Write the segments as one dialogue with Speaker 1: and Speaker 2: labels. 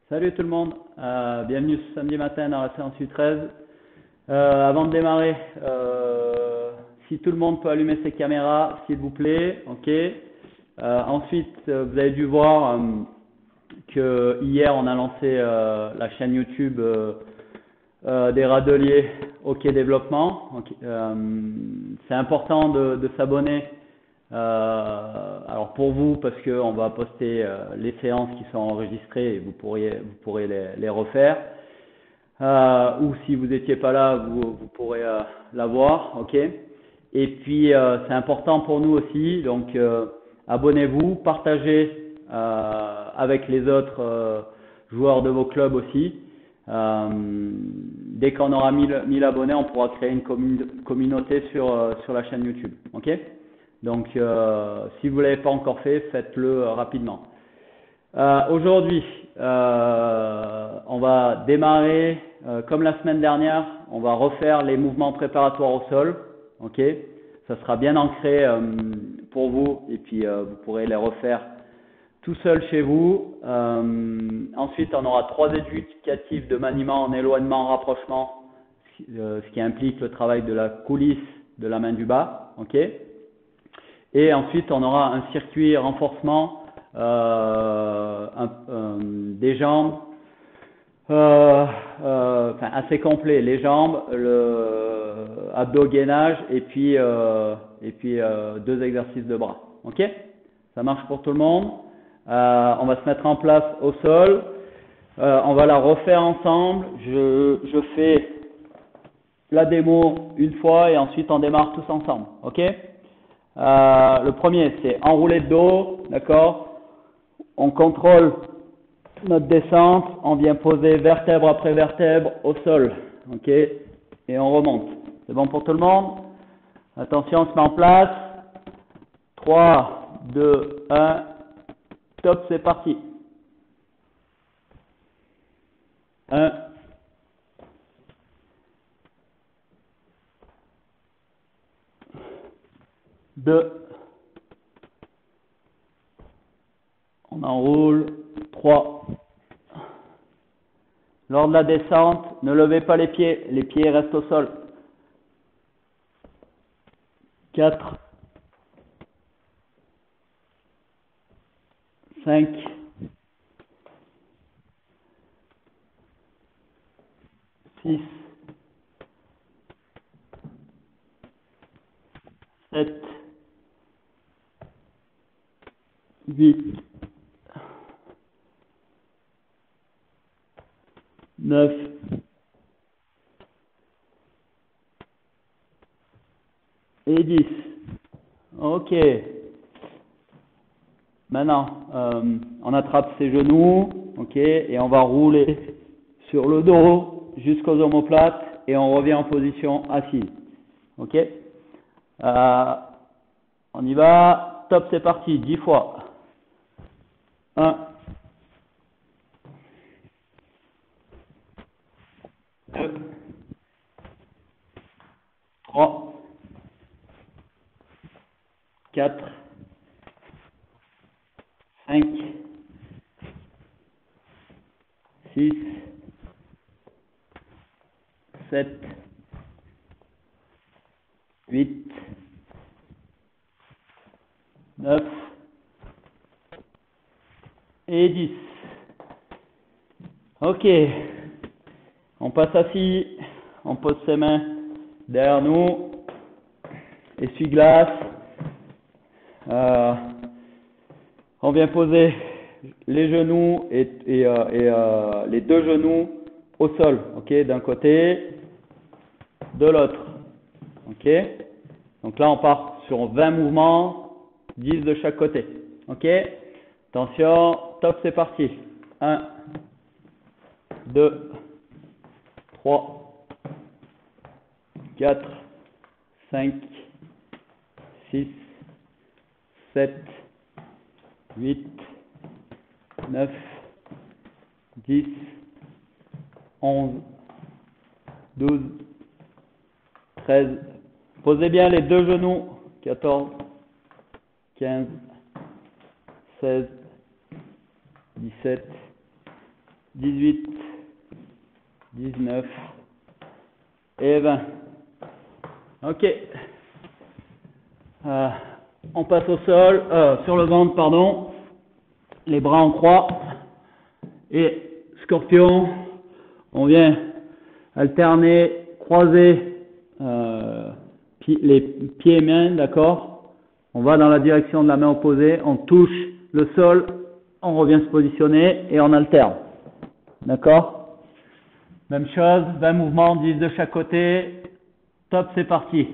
Speaker 1: Salut tout le monde, bienvenue ce samedi matin dans la séance U13. Avant de démarrer, si tout le monde peut allumer ses caméras, s'il vous plaît, ok. Ensuite, vous avez dû voir que hier on a lancé la chaîne YouTube des Radeliers OK Développement. C'est important de s'abonner. Alors pour vous, parce qu'on va poster les séances qui sont enregistrées et vous pourrez les refaire. Ou si vous n'étiez pas là, vous pourrez la voir, ok. Et puis c'est important pour nous aussi, donc abonnez-vous, partagez avec les autres joueurs de vos clubs aussi. Dès qu'on aura 1000 abonnés, on pourra créer une communauté sur la chaîne YouTube, ok. Donc si vous ne l'avez pas encore fait, faites-le rapidement. Aujourd'hui, on va démarrer comme la semaine dernière, on va refaire les mouvements préparatoires au sol, ok. Ça sera bien ancré pour vous et puis vous pourrez les refaire tout seul chez vous. Ensuite, on aura 3 éducatifs de maniement en éloignement, en rapprochement, ce qui implique le travail de la coulisse de la main du bas, ok. Et ensuite, on aura un circuit renforcement des jambes, assez complet, les jambes, le abdos-gainage et puis 2 exercices de bras. Ok? Ça marche pour tout le monde. On va se mettre en place au sol. On va la refaire ensemble. Je fais la démo une fois et ensuite on démarre tous ensemble. Ok? Le premier, c'est enrouler de dos, d'accord? On contrôle notre descente, on vient poser vertèbre après vertèbre au sol, ok? Et on remonte. C'est bon pour tout le monde? Attention, on se met en place. 3, 2, 1, top, c'est parti. 1, 2, on enroule, 3. Lors de la descente, ne levez pas les pieds restent au sol. 4, 5, 6, 7, 8, 9, et 10. Ok. Maintenant, on attrape ses genoux, ok, et on va rouler sur le dos jusqu'aux omoplates et on revient en position assise. Ok. On y va. Top, c'est parti. 10 fois. 1, 2, 3, 4, 5, 6, 7, 8, 9 et 10. Ok. On passe assis, on pose ses mains derrière nous, essuie-glace. On vient poser les genoux et les 2 genoux au sol, ok, d'un côté, de l'autre, ok. Donc là, on part sur 20 mouvements, 10 de chaque côté, ok. Attention, top, c'est parti. 1, 2, 3, 4, 5, 6, 7, 8, 9, 10, 11, 12, 13. Posez bien les 2 genoux. 14, 15, 16, 17, 18, 19 et 20. Ok. On passe au sol, sur le ventre, pardon. Les bras en croix. Et scorpion, on vient alterner, croiser les pieds et mains, d'accord? On va dans la direction de la main opposée, on touche le sol, on revient se positionner et on alterne. D'accord? Même chose, 20 mouvements, 10 de chaque côté. Top, c'est parti.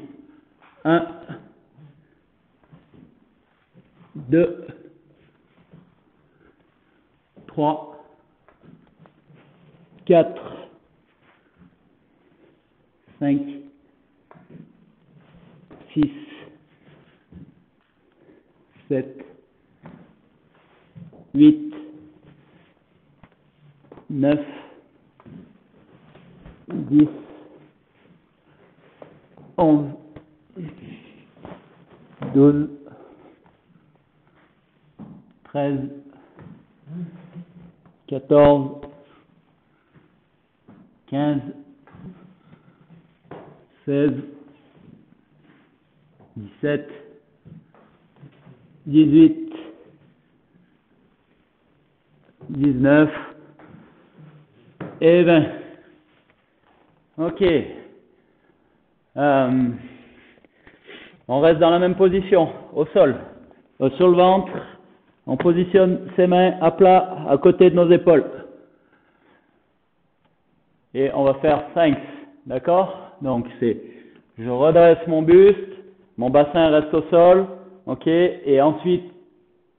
Speaker 1: 1, 2, 3, 4, 5, 6, 7, 8, 9, 10, 11, 12, 13, 14, 15, 16, 17, 18, 19 et 20. Ok. On reste dans la même position, au sol. Sur le ventre, on positionne ses mains à plat à côté de nos épaules. Et on va faire 5, d'accord? Donc c'est, je redresse mon buste, mon bassin reste au sol, ok? Et ensuite,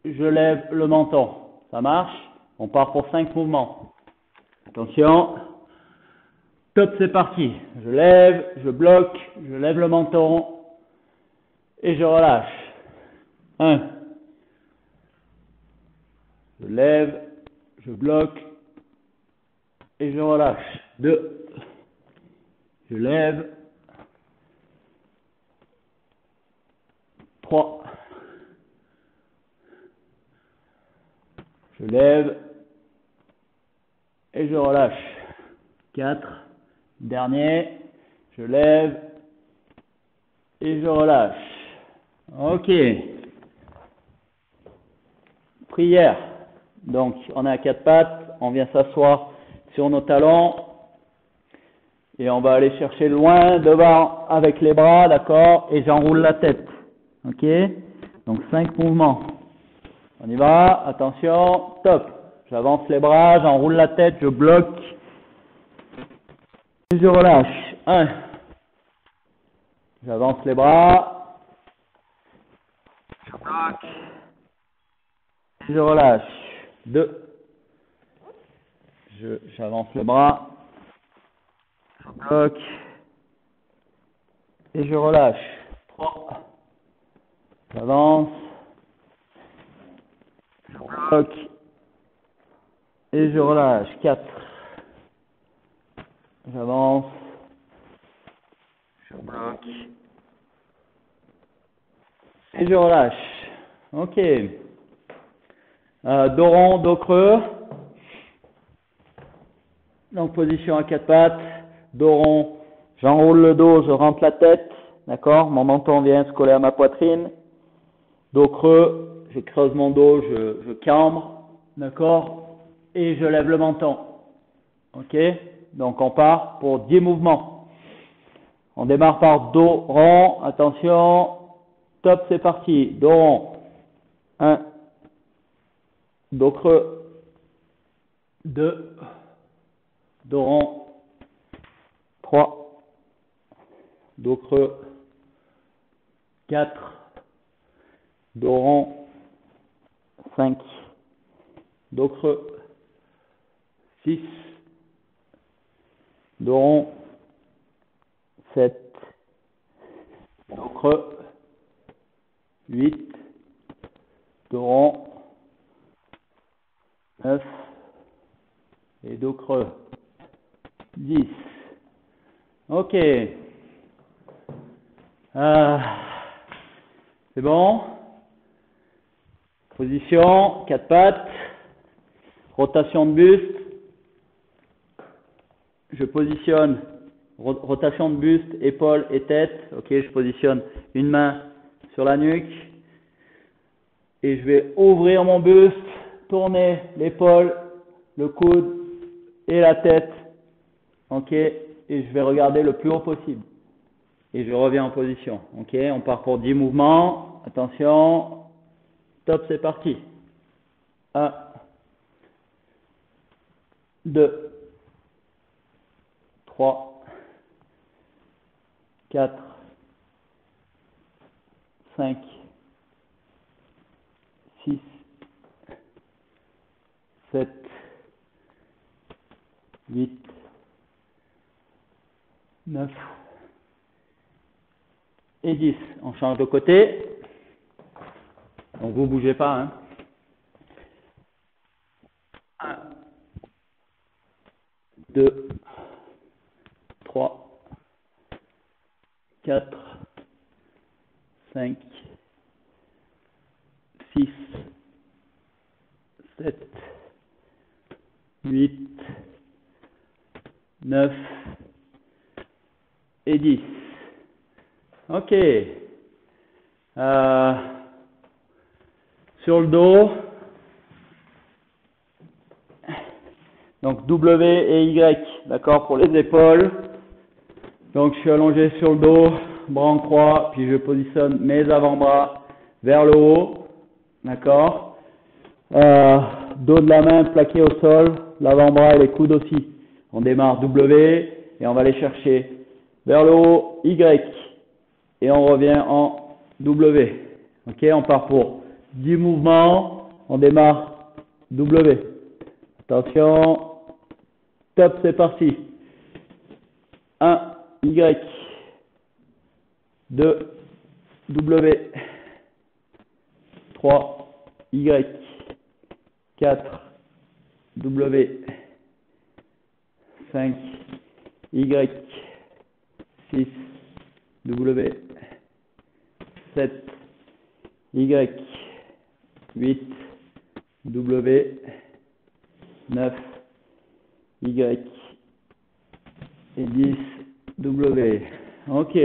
Speaker 1: je lève le menton. Ça marche? On part pour 5 mouvements. Attention. Top, c'est parti. Je lève, je bloque, je lève le menton et je relâche. 1. Je lève, je bloque et je relâche. 2. Je lève. 3. Je lève et je relâche. 4. Dernier. Je lève et je relâche. Ok. Prière. Donc, on est à 4 pattes. On vient s'asseoir sur nos talons. Et on va aller chercher loin devant avec les bras, d'accord? Et j'enroule la tête. Ok? Donc 5 mouvements. On y va, attention, top. J'avance les bras, j'enroule la tête, je bloque. Et je relâche. 1. J'avance les bras. Je bloque. Et je relâche. 2. J'avance les bras. Je bloque. Et je relâche. 3. J'avance. Je bloque. Et je relâche. 4. J'avance. Je bloque. Et je relâche. Ok. Dos rond, dos creux. Donc position à 4 pattes. Dos rond. J'enroule le dos, je rentre la tête. D'accord? Mon menton vient se coller à ma poitrine. Dos creux. Je creuse mon dos, je cambre. D'accord? Et je lève le menton. Ok? Donc on part pour 10 mouvements. On démarre par dos rond. Attention. Top, c'est parti. Dos rond. 1. Dos creux. 2. Dos rond. 3. Dos creux. 4. Dos rond. 5. Dos creux. 6. Dos rond. 7. Dos creux. 8. Dos rond. 9. Et dos creux. 10. Ok. C'est bon. Position, 4 pattes. Rotation de buste. je positionne rotation de buste, épaules et tête. Ok, je positionne une main sur la nuque et je vais ouvrir mon buste, tourner l'épaule, le coude et la tête. Ok, et je vais regarder le plus haut possible. Et je reviens en position. Ok, on part pour 10 mouvements. Attention, top, c'est parti. 1, 2, 3, 4, 5, 6, 7, 8, 9 et 10. On change de côté. Donc vous ne bougez pas. Hein. 1, 2, 3, 4, 5, 6, 7, 8, 9 et 10. Ok. Sur le dos. Donc W et Y, d'accord, pour les épaules. Donc je suis allongé sur le dos, bras en croix, puis je positionne mes avant-bras vers le haut, d'accord. Dos de la main plaqué au sol, l'avant-bras et les coudes aussi. On démarre W et on va aller chercher vers le haut Y et on revient en W. Ok, on part pour 10 mouvements, on démarre W. Attention. Top, c'est parti. 1, Y. 2, W. 3, Y. 4, W. 5, Y. 6, W. 7, Y. 8, W. 9, Y et 10 W. Ok.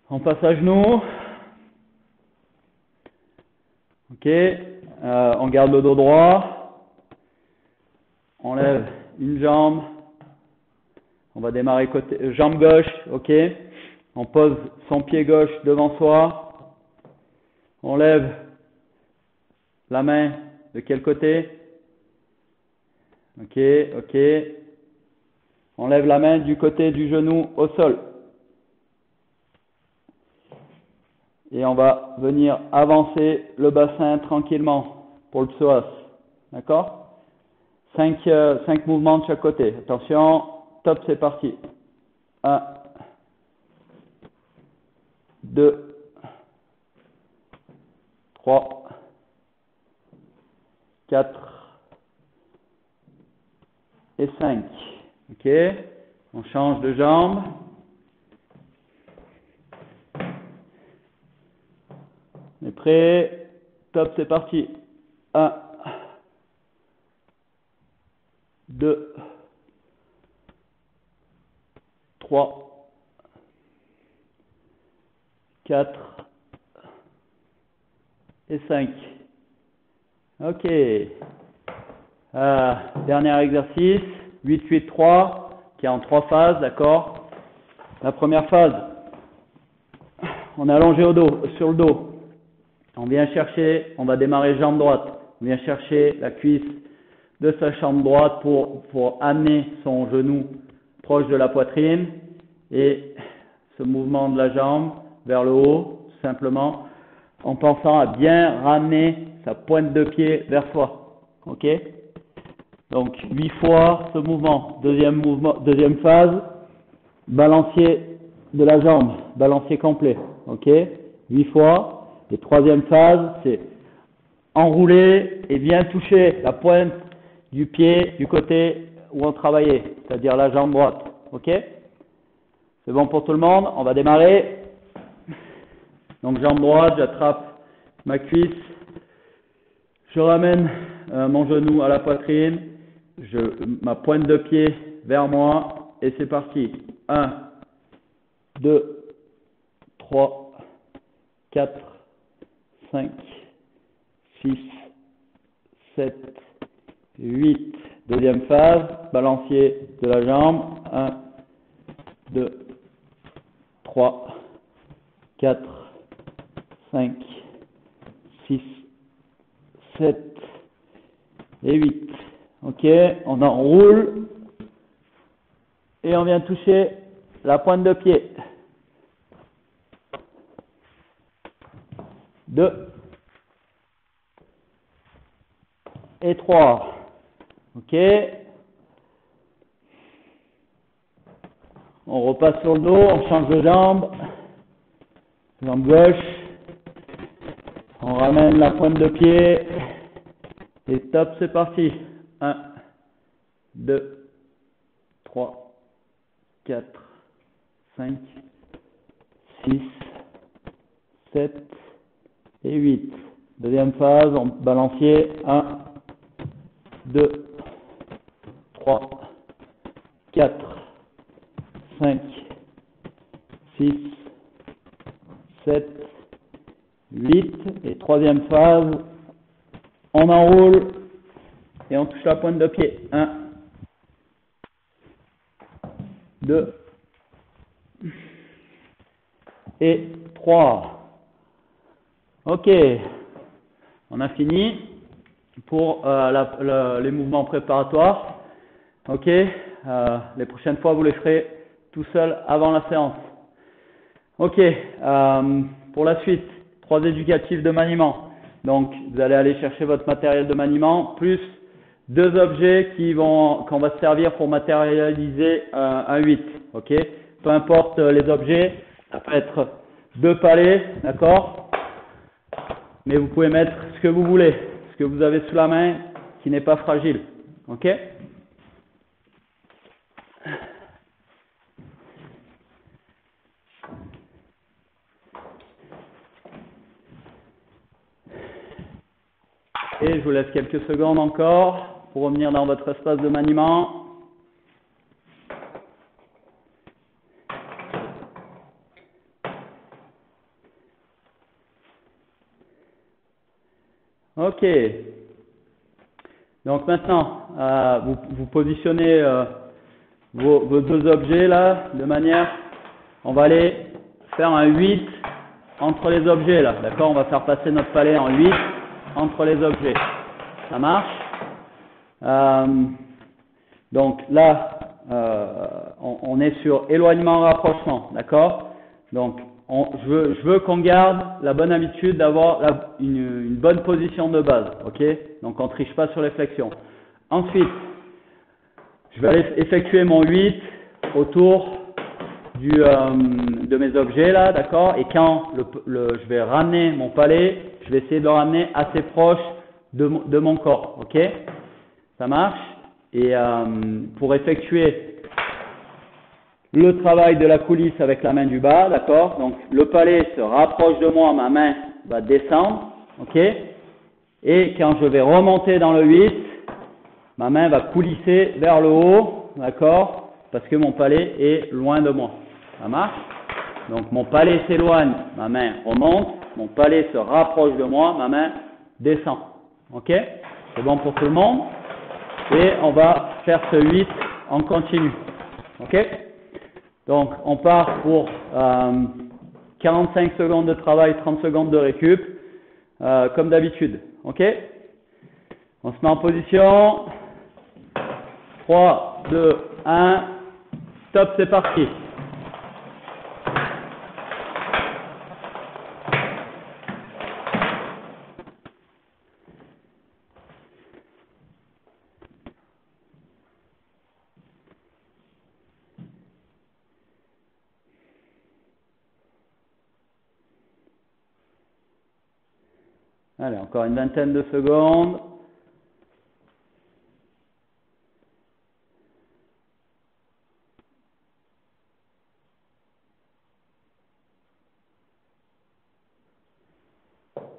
Speaker 1: On passe à genoux. Ok. On garde le dos droit. On lève une jambe. On va démarrer côté jambe gauche. Ok. On pose son pied gauche devant soi. On lève la main de quel côté? Ok, ok. On lève la main du côté du genou au sol. Et on va venir avancer le bassin tranquillement pour le psoas. D'accord? 5 mouvements de chaque côté. Attention, top, c'est parti. 1, 2, 3, 4 et 5. Ok? On change de jambe. On est prêt? Top, c'est parti. 1, 2, 3, 4 et 5. Ok. Dernier exercice. 8-8-3, qui est en 3 phases, d'accord? La première phase, on est allongé sur le dos. On vient chercher, on va démarrer jambe droite. On vient chercher la cuisse de sa jambe droite pour amener son genou proche de la poitrine. Et ce mouvement de la jambe vers le haut, tout simplement, en pensant à bien ramener sa pointe de pied vers soi. Ok? Donc 8 fois ce mouvement. Deuxième phase, balancier de la jambe, balancier complet. Ok? 8 fois. Et troisième phase, c'est enrouler et bien toucher la pointe du pied du côté où on travaillait, c'est-à-dire la jambe droite. Ok? C'est bon pour tout le monde? On va démarrer. Donc jambe droite, j'attrape ma cuisse, je ramène mon genou à la poitrine ma pointe de pied vers moi et c'est parti. 1, 2, 3, 4, 5, 6, 7, 8. Deuxième phase, balancier de la jambe. 1, 2, 3, 4, 5, 6, 7 et 8. Ok, on enroule et on vient toucher la pointe de pied. 2 et 3. Ok. On repasse sur le dos, on change de jambe. Jambe gauche. On ramène la pointe de pied. Et top, c'est parti. 1, 2, 3, 4, 5, 6, 7 et 8. Deuxième phase, on balancier. 1, 2, 3, 4, 5, 6, 7, 8. Et troisième phase, on enroule et on touche la pointe de pied. 1, 2 et 3. Ok, on a fini pour les mouvements préparatoires. Ok, les prochaines fois vous les ferez tout seul avant la séance. Ok, pour la suite, 3 éducatifs de maniement. Donc vous allez aller chercher votre matériel de maniement plus 2 objets qu'on va se servir pour matérialiser un 8. Ok, peu importe les objets, ça peut être 2 palets, d'accord? Mais vous pouvez mettre ce que vous voulez, ce que vous avez sous la main qui n'est pas fragile. Ok? Et je vous laisse quelques secondes encore pour revenir dans votre espace de maniement. Ok. Donc maintenant, vous positionnez vos 2 objets là, de manière, on va aller faire un 8 entre les objets là, d'accord? On va faire passer notre palais en 8 entre les objets. Ça marche? Donc là, on est sur éloignement-rapprochement, d'accord? Donc je veux qu'on garde la bonne habitude d'avoir une bonne position de base, ok? Donc on ne triche pas sur les flexions. Ensuite, je vais aller effectuer mon 8 autour de mes objets là, d'accord? Et quand je vais ramener mon palais, je vais essayer de le ramener assez proche de mon corps, ok? Ça marche? Et pour effectuer le travail de la coulisse avec la main du bas, d'accord? Donc le palais se rapproche de moi, ma main va descendre, ok? Et quand je vais remonter dans le 8, ma main va coulisser vers le haut, d'accord? Parce que mon palais est loin de moi. Ça marche? Donc mon palais s'éloigne, ma main remonte, mon palais se rapproche de moi, ma main descend. Ok? C'est bon pour tout le monde? Et on va faire ce 8 en continu. Ok? Donc on part pour 45 secondes de travail, 30 secondes de récup, comme d'habitude. Ok? On se met en position. 3, 2, 1, stop, c'est parti. Allez, encore une vingtaine de secondes.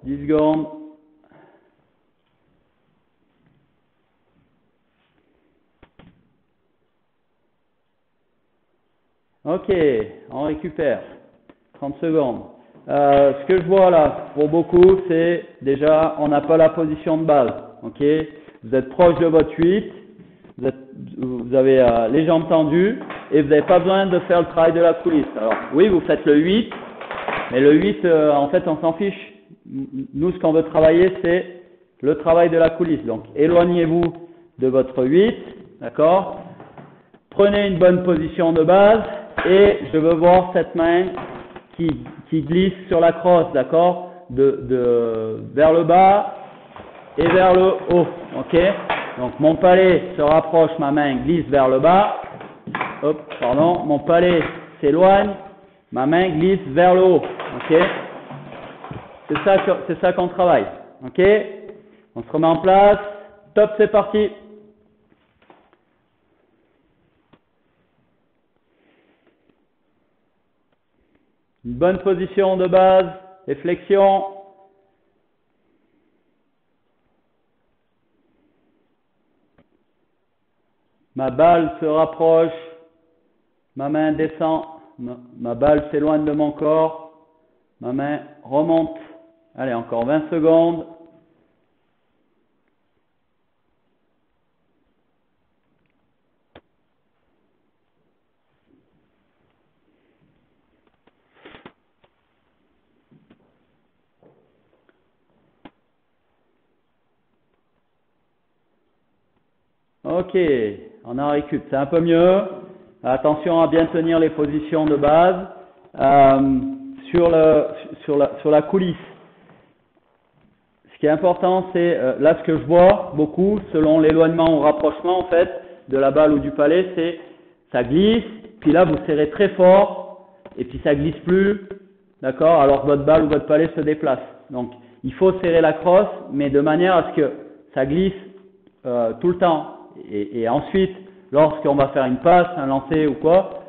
Speaker 1: Dix secondes. Ok, on récupère. 30 secondes. Ce que je vois là, pour beaucoup, c'est déjà, on n'a pas la position de base. Ok, vous êtes proche de votre 8, vous avez les jambes tendues et vous n'avez pas besoin de faire le travail de la coulisse. Alors, oui, vous faites le 8, mais le 8, en fait, on s'en fiche. Nous, ce qu'on veut travailler, c'est le travail de la coulisse. Donc, éloignez-vous de votre 8, d'accord? Prenez une bonne position de base et je veux voir cette main qui glisse sur la crosse, d'accord? Vers le bas et vers le haut, ok? Donc mon palais se rapproche, ma main glisse vers le bas. Hop, pardon, mon palais s'éloigne, ma main glisse vers le haut, ok? C'est ça qu'on travaille, ok? On se remet en place. Top, c'est parti. Une bonne position de base et flexion. Ma balle se rapproche, ma main descend, ma balle s'éloigne de mon corps, ma main remonte. Allez, encore 20 secondes. Ok, on en récup, c'est un peu mieux. Attention à bien tenir les positions de base sur la coulisse. Ce qui est important, c'est là ce que je vois beaucoup, selon l'éloignement ou rapprochement en fait de la balle ou du palais, c'est ça glisse, puis là vous serrez très fort, et puis ça glisse plus, d'accord, alors que votre balle ou votre palais se déplace. Donc il faut serrer la crosse, mais de manière à ce que ça glisse tout le temps. Et ensuite, lorsqu'on va faire une passe, un lancer ou quoi,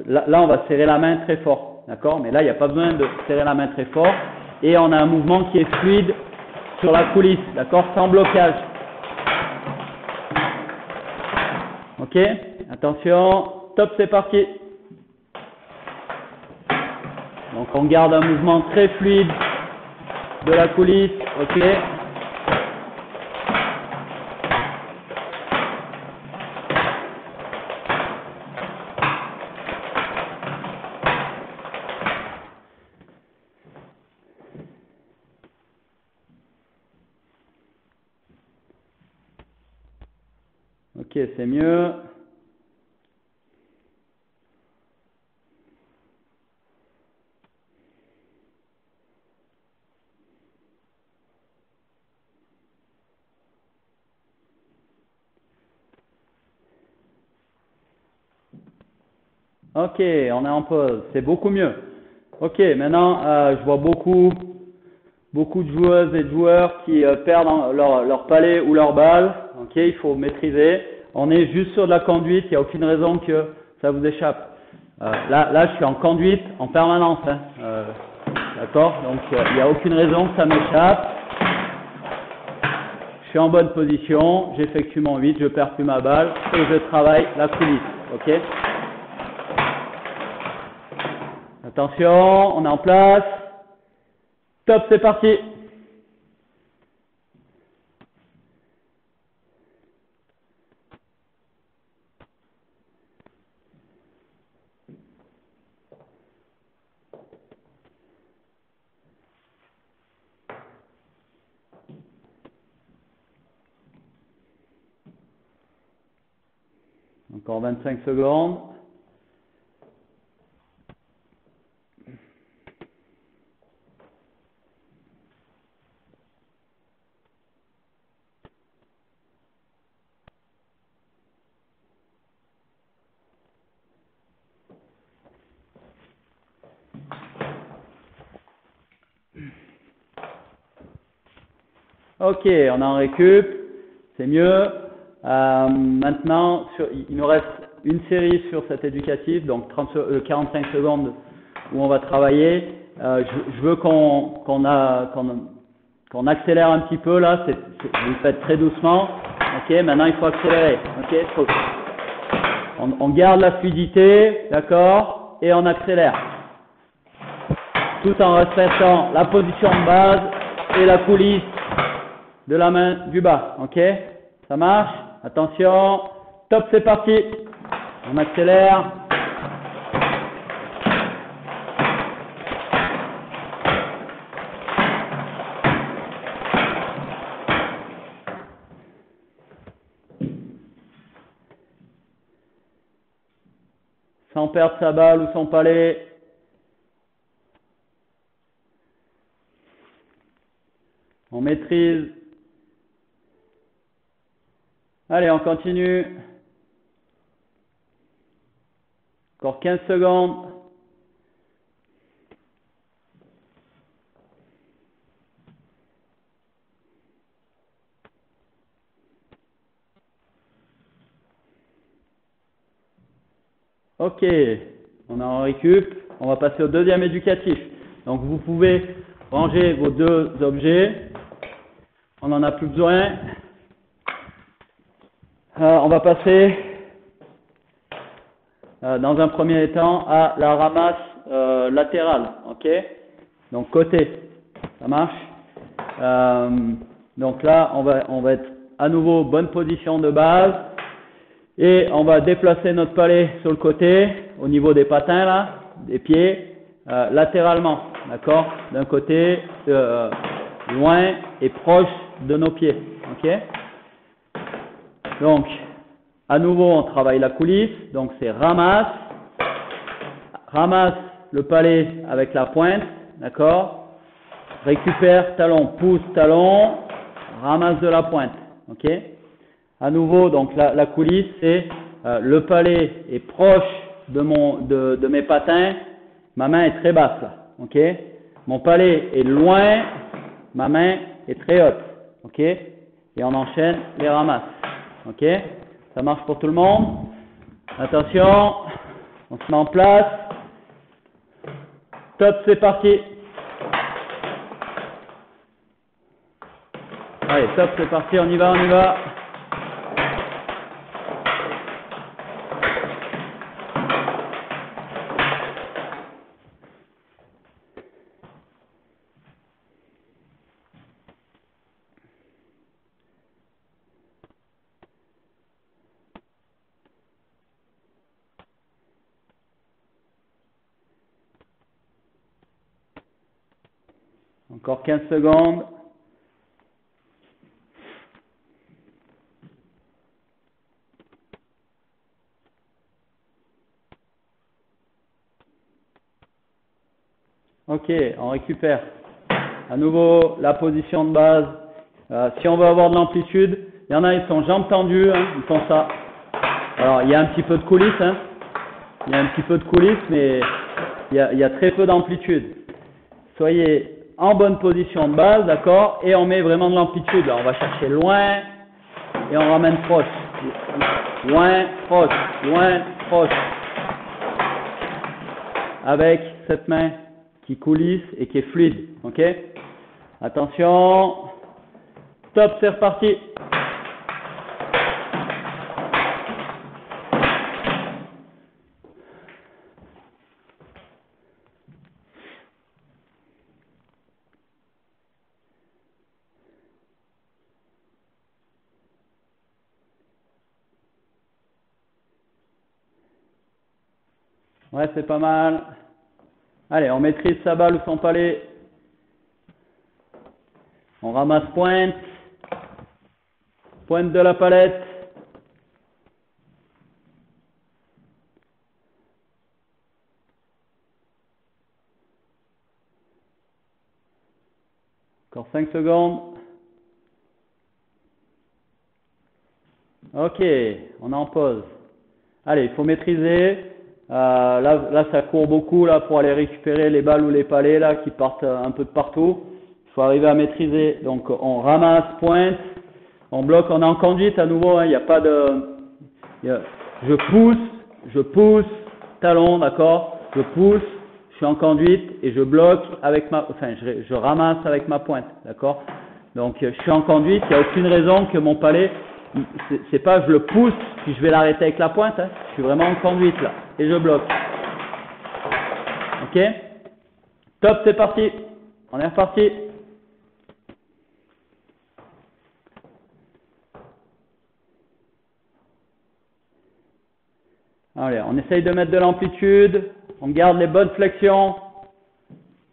Speaker 1: là on va serrer la main très fort, d'accord? Mais là il n'y a pas besoin de serrer la main très fort, et on a un mouvement qui est fluide sur la coulisse, d'accord? Sans blocage. Ok? Attention, top, c'est parti. Donc on garde un mouvement très fluide de la coulisse, ok? Ok, c'est mieux. Ok, on est en pause, c'est beaucoup mieux. Ok, maintenant je vois beaucoup de joueuses et de joueurs qui perdent leur palais ou leur balle. Ok, il faut maîtriser. On est juste sur de la conduite, il n'y a aucune raison que ça vous échappe. Là, je suis en conduite en permanence. Hein. D'accord? Donc, il n'y a aucune raison que ça m'échappe. Je suis en bonne position, j'effectue mon 8, je ne perds plus ma balle et je travaille la coulisse. Ok? Attention, on est en place. Top, c'est parti. Encore 25 secondes. Ok, on en récup, c'est mieux. Maintenant, il nous reste une série sur cet éducatif, donc 45 secondes où on va travailler. Je veux qu'on accélère un petit peu là, vous le faites très doucement. Ok, maintenant il faut accélérer. Ok, On garde la fluidité, d'accord, et on accélère. Tout en respectant la position de base et la coulisse de la main du bas, ok? Ça marche? Attention, top, c'est parti. On accélère. Sans perdre sa balle ou son palais. On maîtrise. Allez, on continue. Encore 15 secondes. Ok, on a en récup. On va passer au deuxième éducatif. Donc vous pouvez ranger vos deux objets. On n'en a plus besoin. On va passer dans un premier temps à la ramasse latérale. Ok, donc côté, ça marche. Donc là, on va être à nouveau bonne position de base. Et on va déplacer notre palais sur le côté, au niveau des patins là, des pieds, latéralement, d'accord? D'un côté, loin et proche de nos pieds, ok? Donc, à nouveau, on travaille la coulisse, donc c'est ramasse le palais avec la pointe, d'accord? Récupère, talon, pousse, talon, ramasse de la pointe, ok? À nouveau, donc la coulisse, c'est le palais est proche de mes patins, ma main est très basse là, ok? Mon palais est loin, ma main est très haute, ok? Et on enchaîne les ramasses, ok? Ça marche pour tout le monde? Attention, on se met en place. Top, c'est parti. Allez, top, c'est parti, on y va, on y va. Encore 15 secondes. Ok, on récupère. À nouveau, la position de base. Si on veut avoir de l'amplitude, il y en a, ils sont jambes tendues, hein, ils font ça. Alors, il y a un petit peu de coulisses, hein. Il y a un petit peu de coulisses, mais il y a très peu d'amplitude. Soyez en bonne position de base, d'accord, et on met vraiment de l'amplitude. Là, on va chercher loin et on ramène proche. Loin, proche. Avec cette main qui coulisse et qui est fluide, ok? Attention. Stop, c'est reparti. Ouais, c'est pas mal. Allez, on maîtrise sa balle ou son palais. On ramasse pointe de la palette. Encore 5 secondes. Ok, on est en pause. Allez, il faut maîtriser. Là, ça court beaucoup là pour aller récupérer les balles ou les palets là qui partent un peu de partout. Il faut arriver à maîtriser. Donc, on ramasse pointe, on bloque, on est en conduite à nouveau. Hein, il n'y a pas de. Je pousse, talon, d'accord. Je pousse, je suis en conduite et je bloque avec je ramasse avec ma pointe, d'accord. Donc, je suis en conduite. Il n'y a aucune raison que mon palais c'est pas je le pousse, puis je vais l'arrêter avec la pointe. Hein. Je suis vraiment en conduite là. Et je bloque. Ok? Top, c'est parti. On est reparti. Allez, on essaye de mettre de l'amplitude. On garde les bonnes flexions.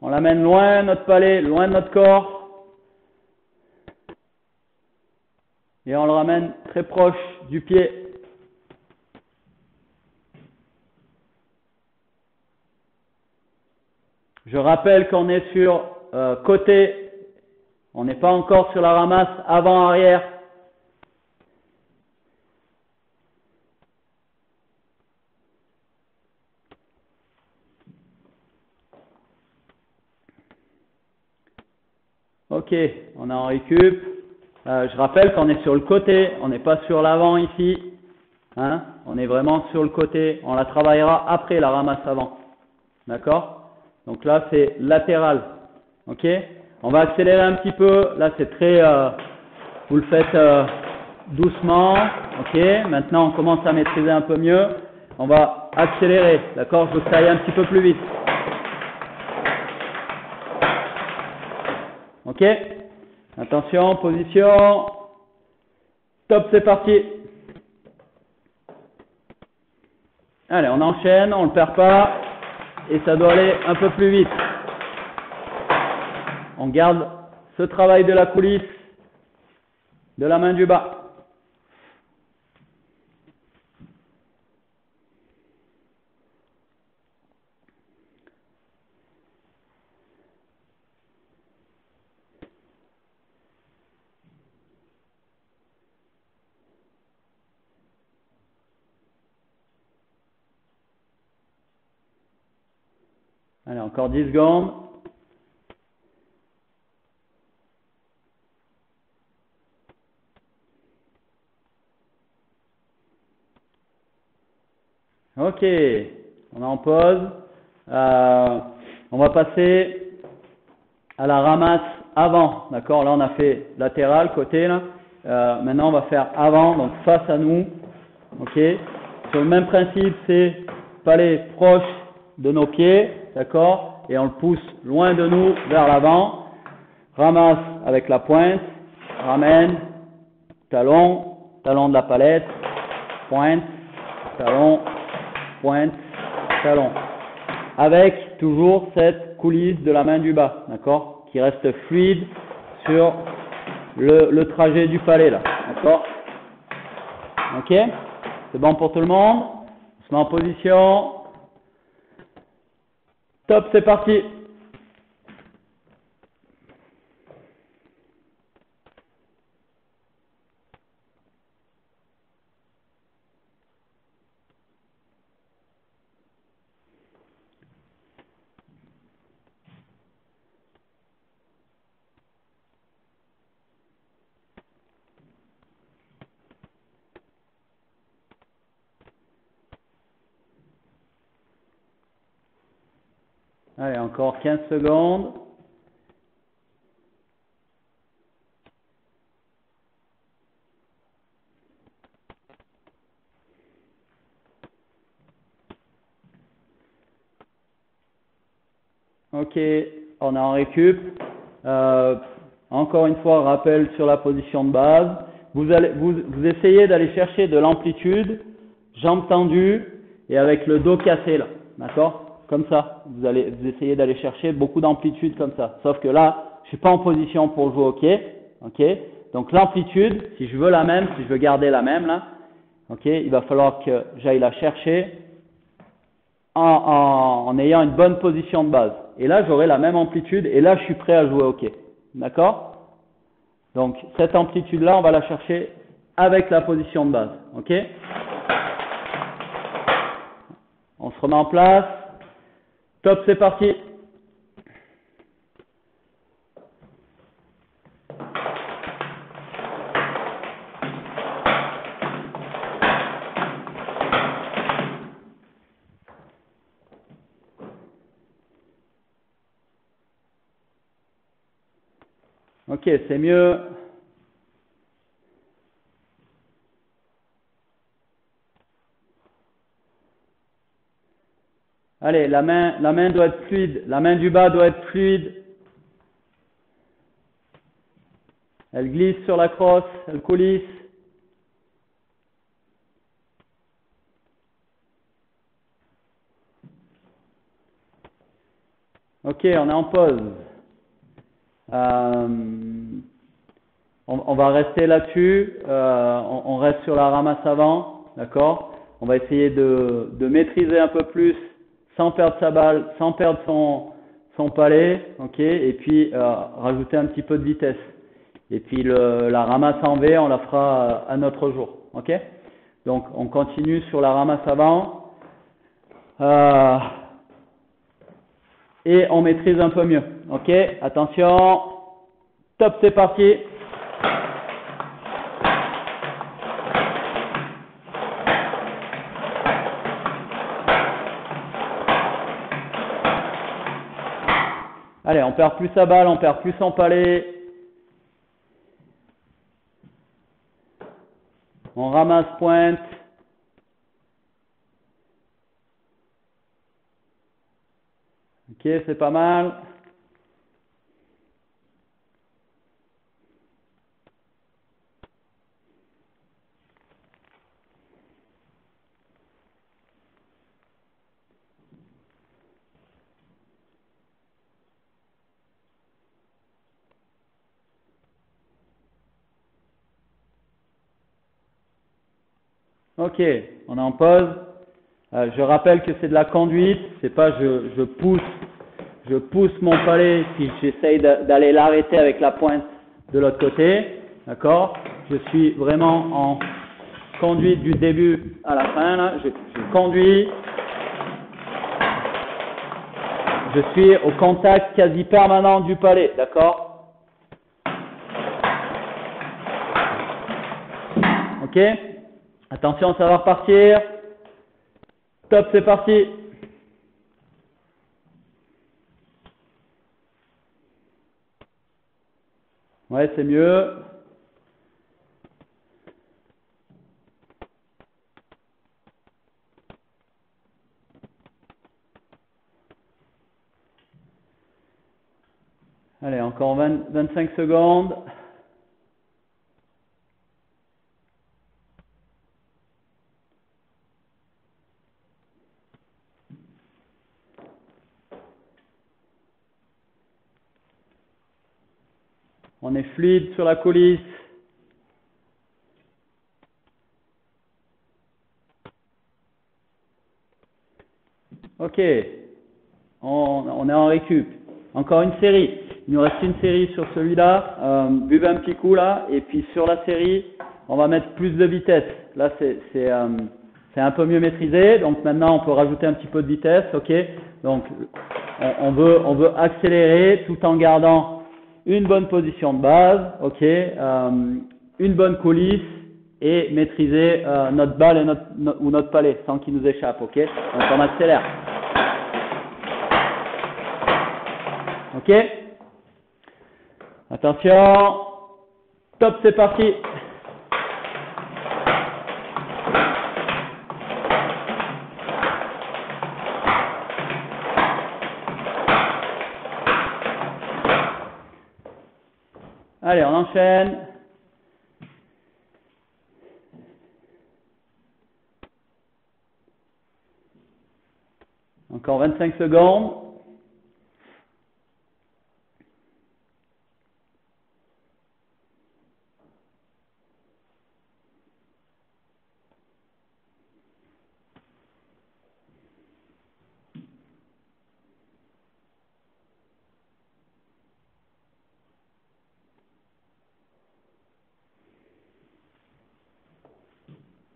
Speaker 1: On l'amène loin de notre palais, loin de notre corps. Et on le ramène très proche du pied. Je rappelle qu'on est sur côté. On n'est pas encore sur la ramasse avant-arrière. Ok, on est en récup. Je rappelle qu'on est sur le côté, on n'est pas sur l'avant ici. Hein, on est vraiment sur le côté. On la travaillera après la ramasse avant. D'accord? Donc là, c'est latéral. Ok? On va accélérer un petit peu. Là, c'est très... vous le faites doucement. Ok? Maintenant, on commence à maîtriser un peu mieux. On va accélérer. D'accord? Je veux que ça aille un petit peu plus vite. Ok? Attention, position. Top, c'est parti. Allez, on enchaîne, on ne le perd pas. Et ça doit aller un peu plus vite. On garde ce travail de la coulisse, de la main du bas. Allez, encore 10 secondes. Ok, on est en pause. On va passer à la ramasse avant. D'accord, là on a fait latéral, côté là. Maintenant on va faire avant, donc face à nous. Ok, sur le même principe, c'est palais proche de nos pieds. D'accord, et on le pousse loin de nous vers l'avant. Ramasse avec la pointe, ramène, talon, talon de la palette, pointe, talon, pointe, talon. Avec toujours cette coulisse de la main du bas, d'accord, qui reste fluide sur le trajet du palais là, d'accord. Ok, c'est bon pour tout le monde. On se met en position. Top, c'est parti. Allez, encore 15 secondes. Ok, on est en récup. Encore une fois, rappel sur la position de base. Vous essayez d'aller chercher de l'amplitude, jambes tendues et avec le dos cassé là, d'accord? Comme ça, vous essayez d'aller chercher beaucoup d'amplitude comme ça. Sauf que là, je suis pas en position pour jouer au hockey, ok? Donc l'amplitude, si je veux la même, si je veux garder la même là, ok, il va falloir que j'aille la chercher en ayant une bonne position de base. Et là, j'aurai la même amplitude et là, je suis prêt à jouer au hockey. D'accord? Donc, cette amplitude-là, on va la chercher avec la position de base. Ok? On se remet en place. Top, c'est parti. Ok, c'est mieux. Allez, la main doit être fluide. La main du bas doit être fluide. Elle glisse sur la crosse, elle coulisse. Ok, on est en pause. On va rester là-dessus. On reste sur la ramasse avant, d'accord? On va essayer de maîtriser un peu plus sans perdre sa balle, sans perdre son palais, ok? Et puis rajouter un petit peu de vitesse. Et puis la ramasse en V, on la fera à notre jour, ok? Donc on continue sur la ramasse avant. Et on maîtrise un peu mieux. Ok, attention. Top, c'est parti. Allez, on perd plus sa balle, on perd plus son palais. On ramasse pointe. Ok, c'est pas mal. Ok, on est en pause. Je rappelle que c'est de la conduite, c'est pas je pousse mon palais si j'essaye d'aller l'arrêter avec la pointe de l'autre côté, d'accord? Je suis vraiment en conduite du début à la fin, là. Je conduis, je suis au contact quasi permanent du palais, d'accord? Ok? Attention, ça va repartir. Top, c'est parti. Ouais, c'est mieux. Allez, encore 25 secondes. On est fluide sur la coulisse. Ok. On est en récup. Encore une série. Il nous reste une série sur celui-là. Buvez un petit coup là. Et puis sur la série, on va mettre plus de vitesse. Là, c'est un peu mieux maîtrisé. Donc maintenant, on peut rajouter un petit peu de vitesse. Ok. Donc on veut accélérer tout en gardant une bonne position de base. Ok. Une bonne coulisse et maîtriser notre balle et notre palais sans qu'il nous échappe. Ok. Donc on accélère. Ok? Attention. Top, c'est parti. Allez, on enchaîne. Encore 25 secondes.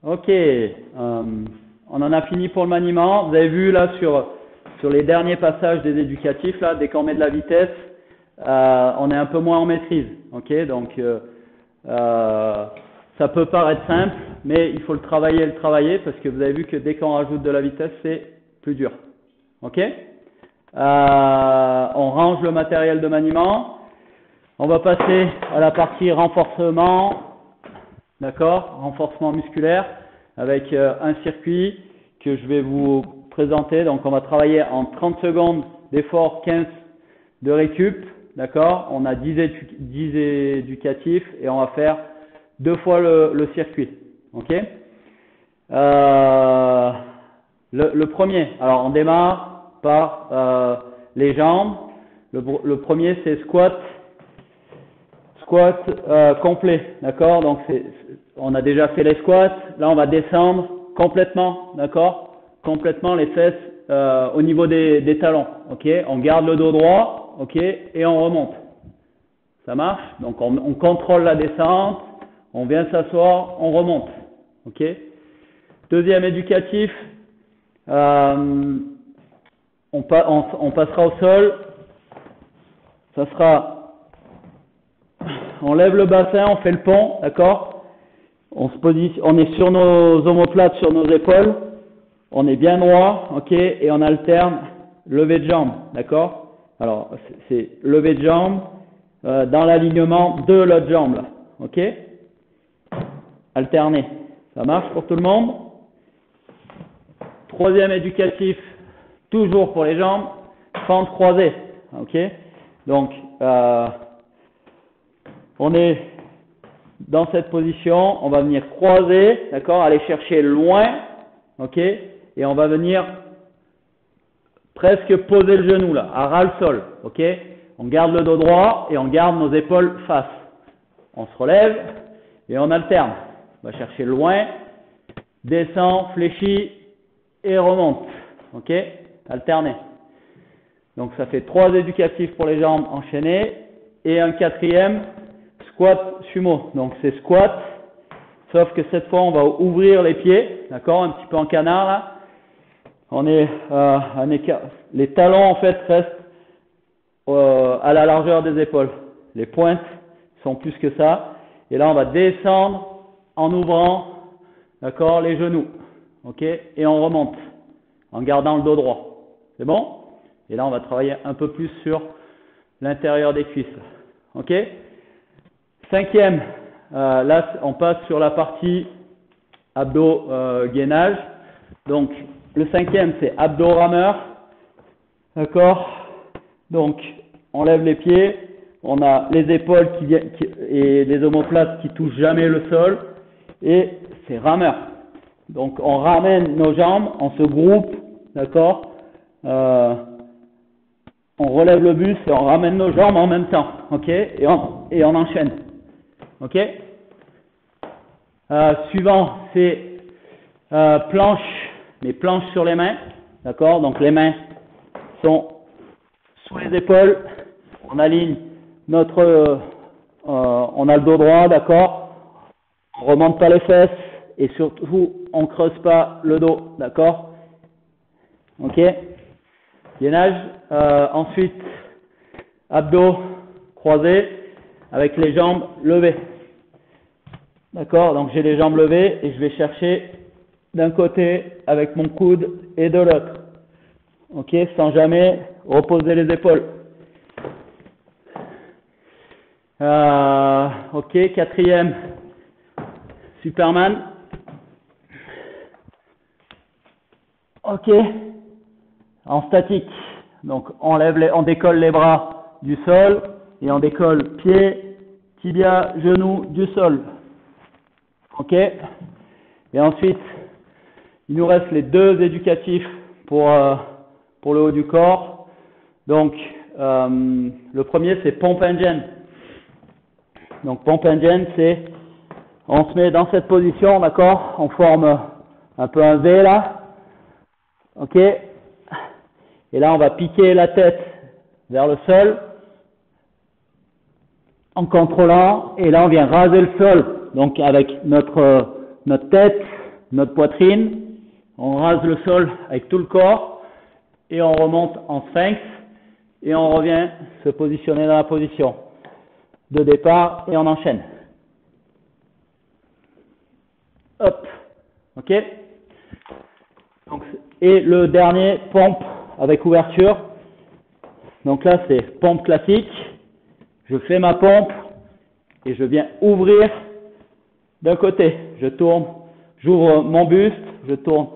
Speaker 1: Ok, on en a fini pour le maniement. Vous avez vu là sur les derniers passages des éducatifs, là, dès qu'on met de la vitesse, on est un peu moins en maîtrise. Ok, donc ça peut paraître simple, mais il faut le travailler parce que vous avez vu que dès qu'on rajoute de la vitesse, c'est plus dur. Ok, on range le matériel de maniement. On va passer à la partie renforcement. D'accord, renforcement musculaire avec un circuit que je vais vous présenter. Donc, on va travailler en 30 secondes d'effort, 15 de récup. D'accord? On a 10 éducatifs et on va faire 2 fois le circuit. Ok? Le premier, alors on démarre par les jambes. Le premier, c'est squat complet. D'accord? Donc, on a déjà fait les squats. Là, on va descendre complètement. D'accord? Complètement les fesses au niveau des talons. Ok? On garde le dos droit. Ok, et on remonte. Ça marche? Donc on contrôle la descente, on vient s'asseoir, on remonte. Ok? Deuxième éducatif, on passera au sol. Ça sera, on lève le bassin, on fait le pont, d'accord? On est sur nos omoplates, sur nos épaules. On est bien droit, ok? Et on alterne lever de jambe, d'accord? Alors, c'est lever de jambe dans l'alignement de l'autre jambe, là. Ok? Alterner. Ça marche pour tout le monde? Troisième éducatif, toujours pour les jambes, fente croisée. Ok? Donc, on est dans cette position, on va venir croiser, d'accord? Aller chercher loin, ok? Et on va venir presque poser le genou là, à ras le sol, ok? On garde le dos droit et on garde nos épaules face. On se relève et on alterne. On va chercher loin, descend, fléchit et remonte, ok? Alterner. Donc ça fait 3 éducatifs pour les jambes enchaînées et un quatrième, squat sumo. Donc c'est squat, sauf que cette fois on va ouvrir les pieds, d'accord? Un petit peu en canard là. On est un écart. Les talons en fait restent à la largeur des épaules. Les pointes sont plus que ça. Et là on va descendre en ouvrant, d'accord, les genoux, ok, et on remonte en gardant le dos droit. C'est bon? Et là on va travailler un peu plus sur l'intérieur des cuisses, ok. Cinquième, là on passe sur la partie abdos gainage. Donc le cinquième, c'est abdos rameur. D'accord? Donc, on lève les pieds. On a les épaules et les omoplates qui touchent jamais le sol. Et c'est rameur. Donc, on ramène nos jambes, on se groupe. D'accord? On relève le buste et on ramène nos jambes en même temps. Ok? Et on enchaîne. Ok? Suivant, c'est planche. Les planches sur les mains, d'accord? Donc les mains sont sous les épaules, on aligne on a le dos droit, d'accord? On remonte pas les fesses et surtout on creuse pas le dos, d'accord? Ok? Gainage. Ensuite, abdos croisés avec les jambes levées, d'accord? Donc j'ai les jambes levées et je vais chercher d'un côté avec mon coude et de l'autre. Ok, sans jamais reposer les épaules. Ok, quatrième, Superman. Ok, en statique. Donc on décolle les bras du sol et on décolle pieds, tibia, genoux du sol. Ok, et ensuite il nous reste les 2 éducatifs pour le haut du corps. Donc, le premier, c'est pompe engine. Donc, pompe engine, c'est, on se met dans cette position, d'accord? On forme un peu un V là. Ok? Et là, on va piquer la tête vers le sol en contrôlant. Et là, on vient raser le sol. Donc, avec notre tête, notre poitrine, on rase le sol avec tout le corps et on remonte en sphinx et on revient se positionner dans la position de départ et on enchaîne. Hop, ok. Donc, et le dernier, pompe avec ouverture. Donc là, c'est pompe classique. Je fais ma pompe et je viens ouvrir d'un côté. Je tourne, j'ouvre mon buste, je tourne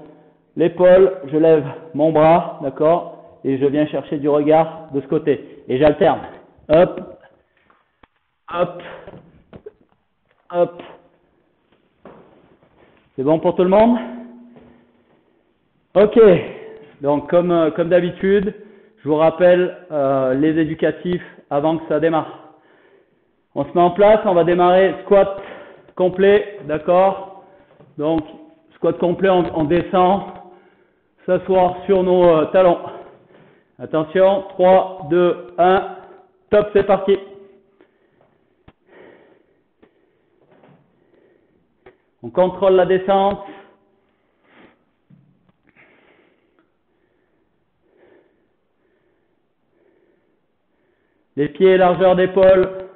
Speaker 1: l'épaule, je lève mon bras, d'accord, et je viens chercher du regard de ce côté. Et j'alterne. Hop, hop, hop. C'est bon pour tout le monde? Ok. Donc, comme d'habitude, je vous rappelle les éducatifs avant que ça démarre. On se met en place, on va démarrer squat complet, d'accord? Donc, squat complet, on descend, s'asseoir sur nos talons. Attention, 3, 2, 1, top, c'est parti. On contrôle la descente. Les pieds, largeur d'épaule.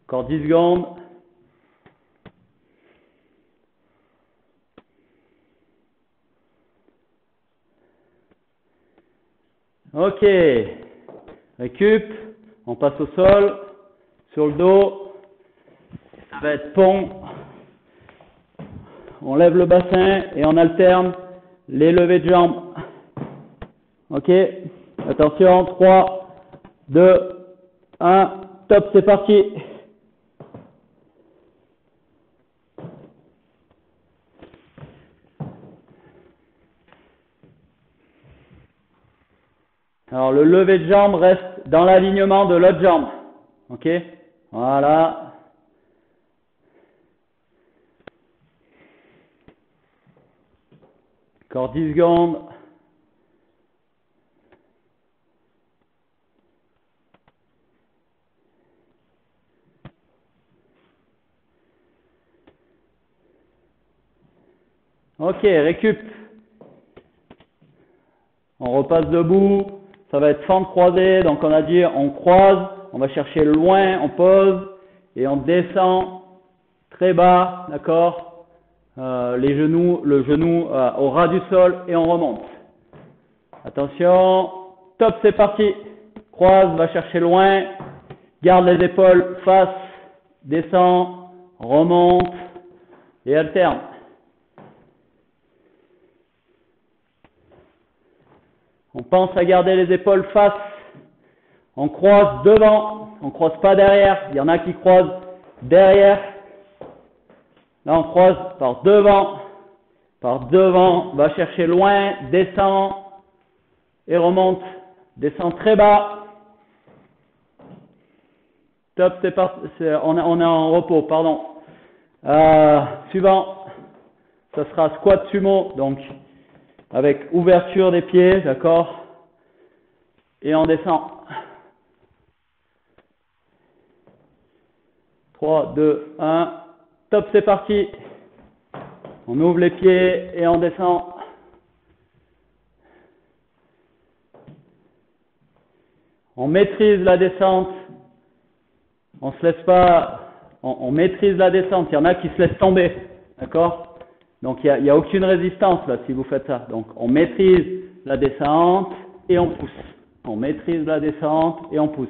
Speaker 1: Encore 10 secondes. Ok. Récup. On passe au sol. Sur le dos. Ça va être pont. On lève le bassin et on alterne les levées de jambes. Ok. Attention. 3, 2, 1. Top, c'est parti. Alors, le lever de jambe reste dans l'alignement de l'autre jambe. Ok? Voilà. Encore 10 secondes. Ok, récup. On repasse debout. Ça va être fente croisée. Donc, on a dit, on croise. On va chercher loin. On pose. Et on descend très bas. D'accord? Le genou au ras du sol. Et on remonte. Attention. Top, c'est parti. Croise, va chercher loin. Garde les épaules face. Descend. Remonte. Et alterne. On pense à garder les épaules face. On croise devant. On ne croise pas derrière. Il y en a qui croisent derrière. Là, on croise par devant. Par devant. Va chercher loin. Descend. Et remonte. Descend très bas. Top, c'est parti. On est en repos, pardon. Suivant. Ça sera squat sumo. Donc, avec ouverture des pieds, d'accord? Et on descend. 3, 2, 1. Top, c'est parti. On ouvre les pieds et on descend. On maîtrise la descente. On se laisse pas. On maîtrise la descente. Il y en a qui se laissent tomber, d'accord? Donc, il n'y a aucune résistance là si vous faites ça. Donc, on maîtrise la descente et on pousse. On maîtrise la descente et on pousse.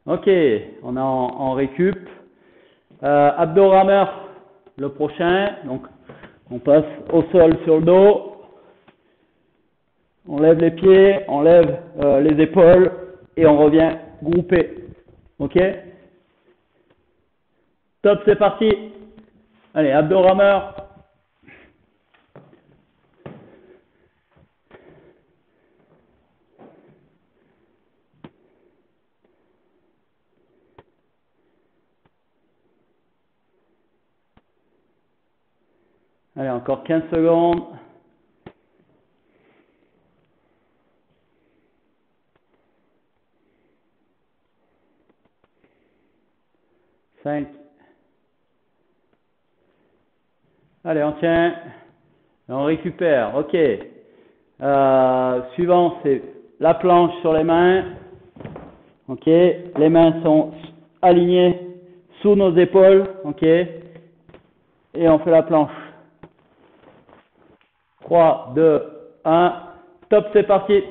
Speaker 1: Ok, on est en récup. Abdos rameur, le prochain. Donc, on passe au sol sur le dos. On lève les pieds, on lève les épaules et on revient groupé. Ok? Top, c'est parti. Allez, abdos rameur. Allez, encore 15 secondes. Cinq. Allez, on tient. Et on récupère. Ok. Suivant, c'est la planche sur les mains. Ok. Les mains sont alignées sous nos épaules. Ok. Et on fait la planche. 3, 2, 1. Top, c'est parti.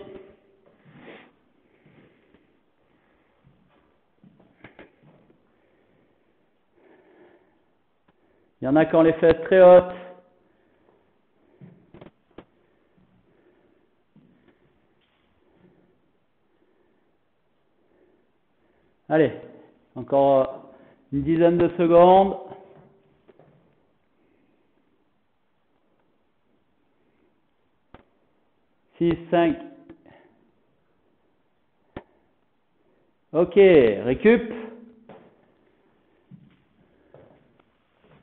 Speaker 1: Il y en a qui ont les fesses très hautes. Allez, encore une dizaine de secondes. Six, 5. Ok, récup.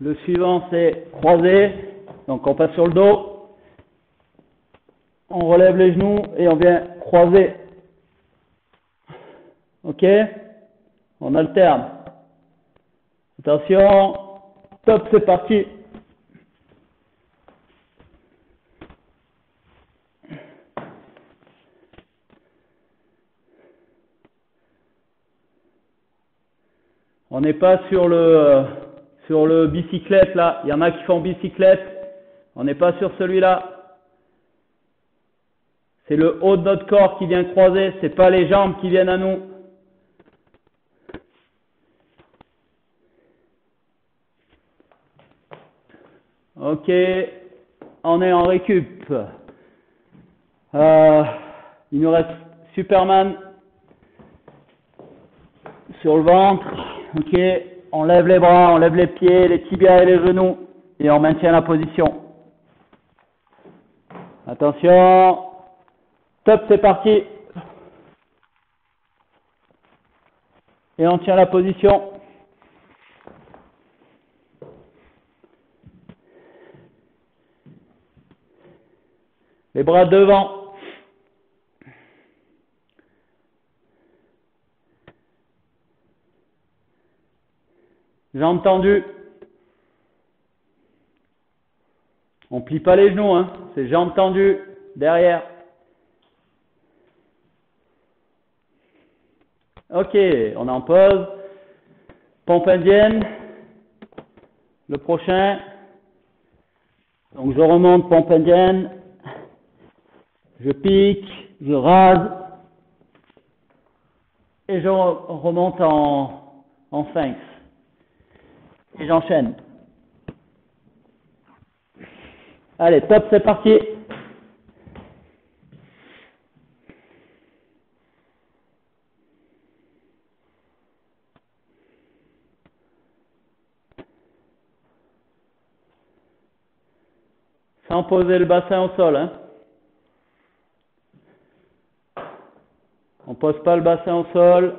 Speaker 1: Le suivant, c'est croisé. Donc, on passe sur le dos. On relève les genoux et on vient croiser. Ok? On alterne. Attention. Top, c'est parti. On n'est pas sur le bicyclette là. Il y en a qui font bicyclette. On n'est pas sur celui-là. C'est le haut de notre corps qui vient croiser. C'est pas les jambes qui viennent à nous. Ok. On est en récup. Il nous reste Superman sur le ventre. Ok. On lève les bras, on lève les pieds, les tibias et les genoux. Et on maintient la position. Attention. Top, c'est parti. Et on tient la position. Les bras devant. Jambes tendues. On plie pas les genoux, hein. C'est jambes tendues derrière. Ok, on est en pause. Pompe indienne. Le prochain. Donc je remonte pompe indienne. Je pique, je rase. Et je remonte en sphinx. Et j'enchaîne. Allez, top, c'est parti. Sans poser le bassin au sol, hein. On pose pas le bassin au sol.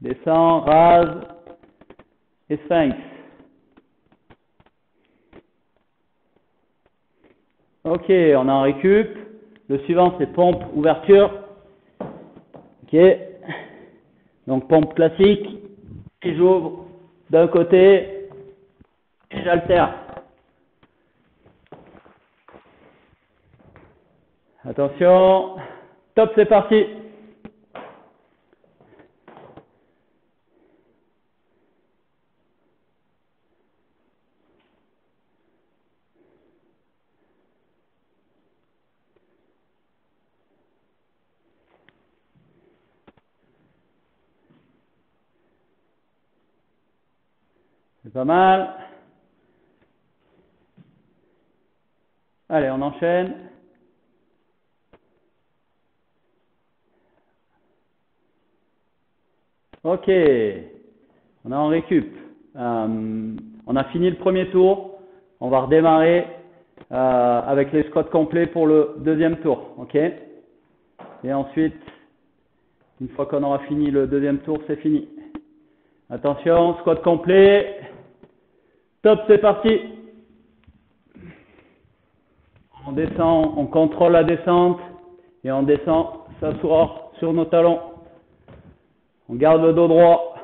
Speaker 1: Descend, rase et sphinx. Ok, on est en récup. Le suivant, c'est pompe, ouverture. Ok. Donc, pompe classique. Et j'ouvre d'un côté et j'alterne. Attention. Top, c'est parti. C'est pas mal. Allez, on enchaîne. Ok. On est en récup. On a fini le premier tour. On va redémarrer avec les squats complets pour le deuxième tour. Ok. Et ensuite, une fois qu'on aura fini le deuxième tour, c'est fini. Attention, squat complet. Top, c'est parti. On descend, on contrôle la descente et on descend, s'asseoir sur nos talons. On garde le dos droit.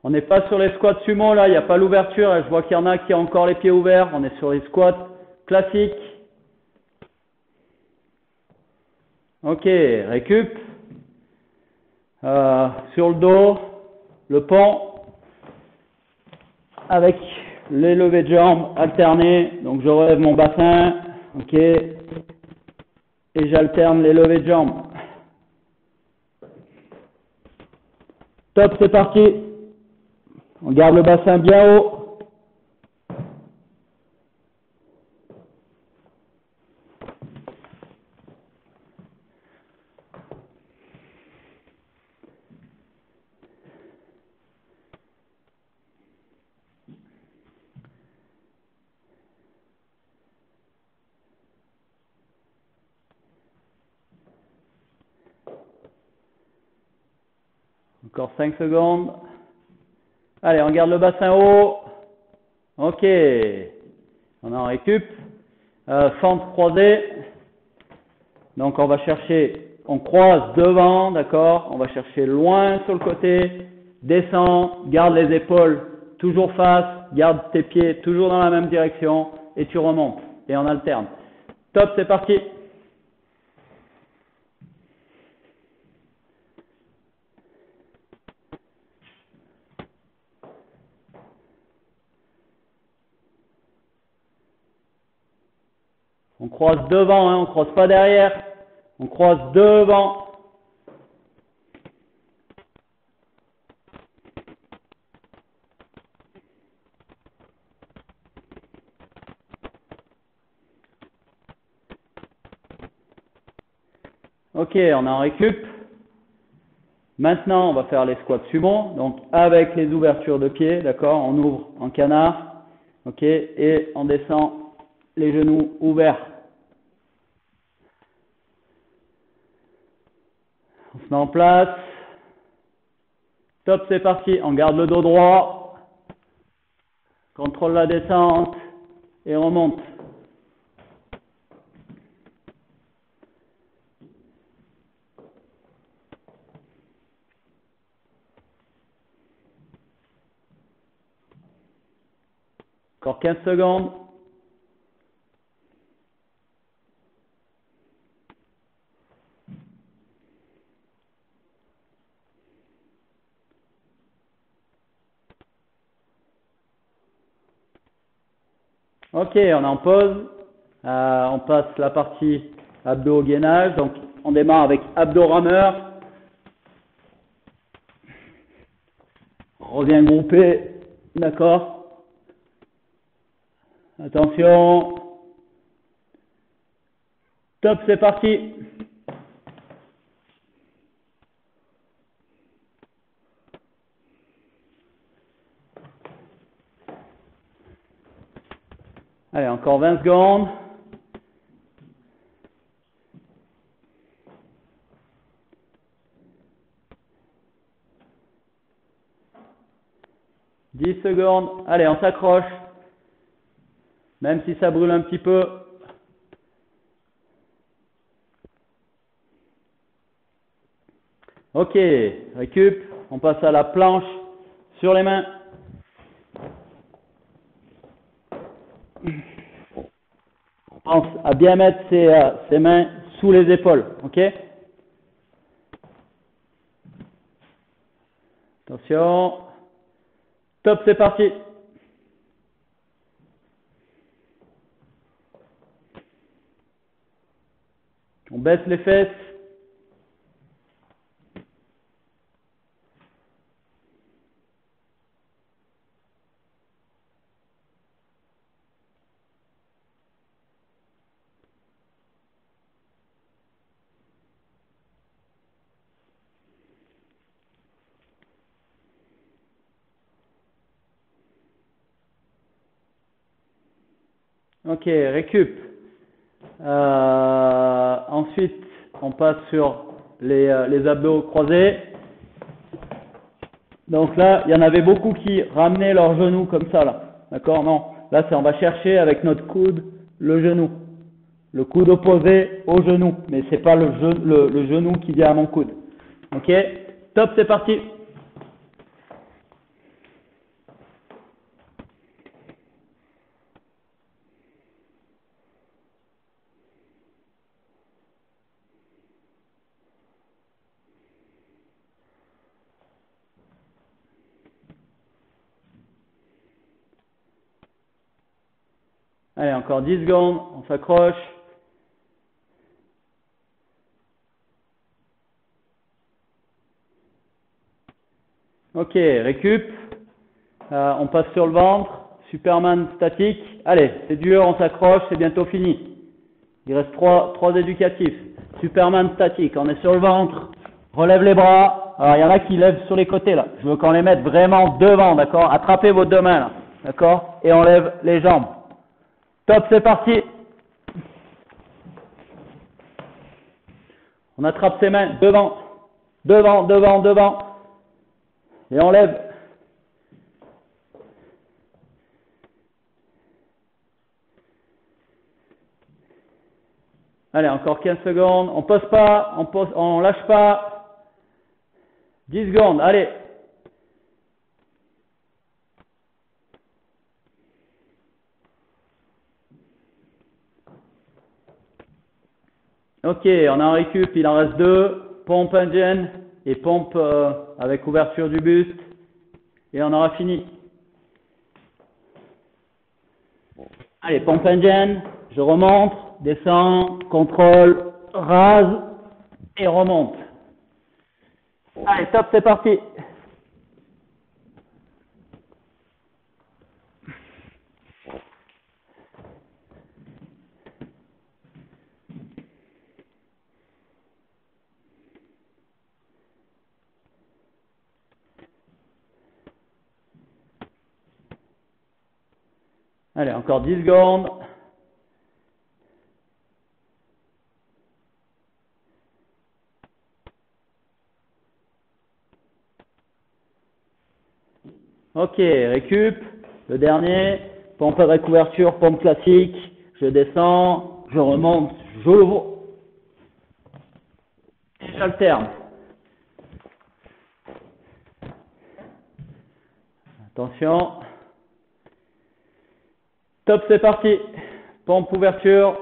Speaker 1: On n'est pas sur les squats sumo là, il n'y a pas l'ouverture. Je vois qu'il y en a qui ont encore les pieds ouverts. On est sur les squats classiques. Ok, récup. Sur le dos, le pont avec les levées de jambes alternées. Donc je relève mon bassin, ok, et j'alterne les levées de jambes. Top, c'est parti. On garde le bassin bien haut. Encore 5 secondes. Allez, on garde le bassin haut. Ok. On en récup. Fente croisée. Donc on va chercher, on croise devant, d'accord. On va chercher loin sur le côté. Descends, garde les épaules toujours face, garde tes pieds toujours dans la même direction et tu remontes. Et on alterne. Top, c'est parti. On croise devant, hein, on croise pas derrière. On croise devant. Ok, on est en récup. Maintenant, on va faire les squats sumo. Donc, avec les ouvertures de pied, d'accord, on ouvre en canard. Ok, et on descend les genoux ouverts. On se met en place. Top, c'est parti. On garde le dos droit. Contrôle la descente. Et on remonte. Encore 15 secondes. Ok, on est en pause. On passe la partie abdos gainage. Donc, on démarre avec abdos rameur. On revient groupé. D'accord. Attention. Top, c'est parti. Allez, encore 20 secondes. « 10 secondes. Allez, on s'accroche. Même si ça brûle un petit peu. Ok, récup. On passe à la planche sur les mains. On pense à bien mettre ses mains sous les épaules. Ok. Attention. Top, c'est parti. On baisse les fesses. Ok, récup. Ensuite, on passe sur les abdos croisés. Donc là, il y en avait beaucoup qui ramenaient leurs genoux comme ça, là. D'accord? Non. Là, on va chercher avec notre coude le genou. Le coude opposé au genou. Mais c'est pas le genou qui vient à mon coude. Ok? Top, c'est parti. Allez, encore 10 secondes, on s'accroche. Ok, récup. On passe sur le ventre. Superman statique. Allez, c'est dur, on s'accroche, c'est bientôt fini. Il reste trois éducatifs. Superman statique, on est sur le ventre. Relève les bras. Alors, il y en a qui lèvent sur les côtés là. Je veux qu'on les mette vraiment devant, d'accord? Attrapez vos deux mains là, d'accord? Et on lève les jambes. Top, c'est parti. On attrape ses mains devant, devant, devant, devant. Et on lève. Allez, encore 15 secondes. On pose pas, on lâche pas. 10 secondes, allez. Ok, on a un récup, il en reste 2. Pompe indienne et pompe avec ouverture du buste. Et on aura fini. Allez, pompe indienne, je remonte, descends, contrôle, rase et remonte. Allez, top, c'est parti. Allez, encore 10 secondes. Ok, récup. Le dernier, pompe avec couverture, pompe classique. Je descends, je remonte, j'ouvre et j'alterne. Attention. Top, c'est parti. Pompe ouverture.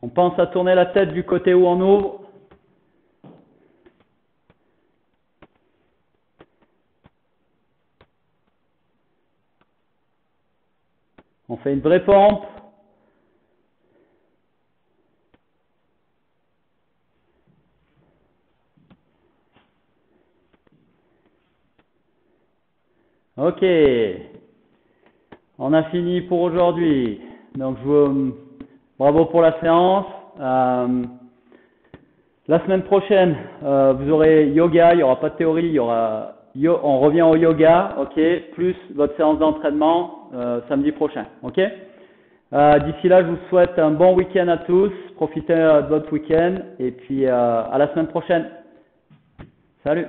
Speaker 1: On pense à tourner la tête du côté où on ouvre. On fait une vraie pompe. Ok. On a fini pour aujourd'hui. Donc, bravo pour la séance. La semaine prochaine, vous aurez yoga. Il n'y aura pas de théorie. Il y aura on revient au yoga. Ok. Plus votre séance d'entraînement samedi prochain. Ok. D'ici là, je vous souhaite un bon week-end à tous. Profitez de votre week-end et puis à la semaine prochaine. Salut!